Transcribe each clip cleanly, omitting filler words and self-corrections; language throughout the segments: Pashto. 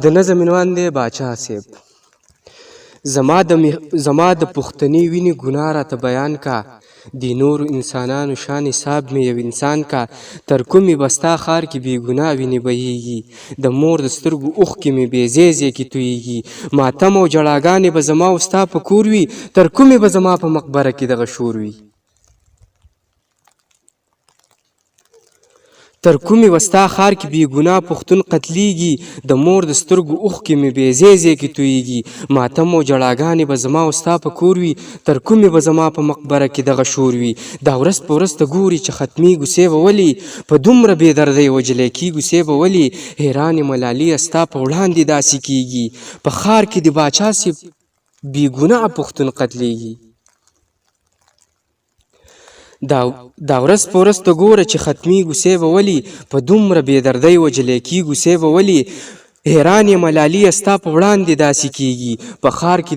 د نظم عنوان دی باچا صاحب. زما د پښتني وینې ګناه راته بیان کا، د نورو انسانانو شان حساب مې یو انسان کا. تر کومې به ستا ښار کې بې ګناه وینې بهیږي، د مور د سترګو اوښکې مې بې ځای ځای کې تویږي. ماتم او ژړاګانې به زما او ستا په کور وي، تر کومې به زما په مقبره کې دغه شور وي. تر کومې به ستا ښار کې بې ګناه پښتون قتلیږي، د مور د سترګو اوښکې مې بې ځای ځای کې تویږي. ماتم او ژړاګانې به زما او ستا په کور وي، تر کومې به زما په مقبره کې دغه شور وي. دا ورځ په ورځ ته ګوري چې ختمیږو سی به ولې، په دومره بې دردۍ وجلی کېږو سی به ولې. حیران یم لالیه ستا په وړاندې داسې کېږي، په ښار کې د باچا صاحب بې ګناه پښتون قتلیږي. دا ورځ په ورځ ته ګوره چې ختمیږو سی به ولې، په دومره بې دردۍ وجلی کېږو سی به ولې. حیران یم لالیه ستا په وړاندې داسې کېږي، په ښار کې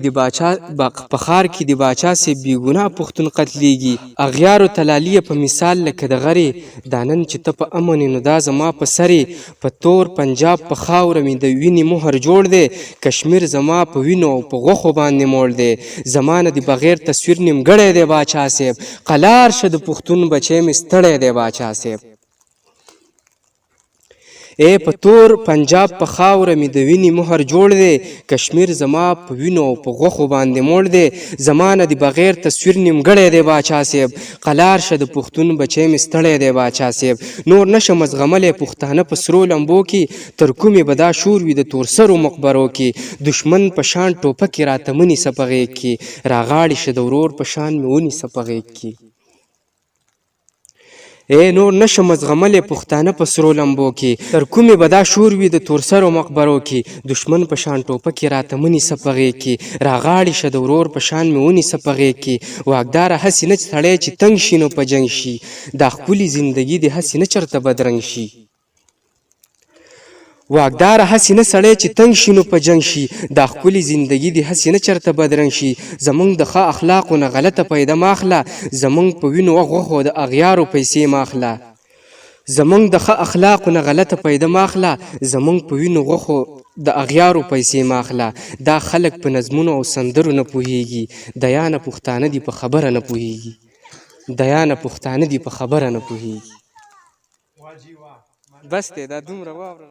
د باچا صاحب بې ګناه پښتون قتلیږي. اغیارو ته لالیه په مثال لکه د غرې، دا نن چې ته په امن نو دا زما په سرې. په تور پنجاب په خاوره مې د وینې مهر جوړ دی، کشمیر زما په وینو او په غوښو باندې موړ دی. زما نه د بغیر تصویر نیمګړی دی باچا صاحب، قلار شه د پښتون بچی مې ستړی دی باچا صاحب. په تور پنجاب په خاوره مې د وینې مهر جوړ دی، کشمیر زما په وینو او په غوښو باندې موړ دی. زما نه د بغیر تصویر نیمګړی دی باچا صاحب، قلار شه د پښتون بچی مې ستړی دی باچا صاحب. نور نشم زغملی پښتانه په سرو لمبو کې، تر کومې به دا شور وي د تور سرو مقبرو کې. دشمن په شان ټوپکې راته مه نیسه په غیږ کې، راغاړې شه د ورور په شان مې ونیسه په غیږ کې. نور نشم زغملی پښتانه په سرو لمبو کې، تر کومې به دا شور وي د تور سرو مقبرو کې. دشمن په شان ټوپکې راته مه نیسه په غیږ کې، راغاړې شه د ورور په شان مې ونیسه په غیږ کې. واکداره هسې نه سړی چې تنګ شي نو په جنګ شي، دا ښکلې زندګي دې هسې نه چرته بدرنګ شي. واکداره هسې نه سړی چې تنګ شي نو په جنګ شي، دا ښکلې زندګي دې هسې نه چرته بدرنګ شي. زمونږ د ښه اخلاقو نه غلطه پیده مه اخله، زمونږ په وینو او غوښو د اغیارو پیسې مه اخله. زمونږ د ښه اخلاقو نه غلطه پیده مه اخله، زمونږ په وینو غوښو د اغیارو پیسې مه اخله. دا خلک په نظمونو او سندرو نه پوهیږي، دیانه پښتانه دي په خبره نه پوهیږي. دیانه پښتانه دي په خبره نه پوهیږي. بس دی دا دومره واوره.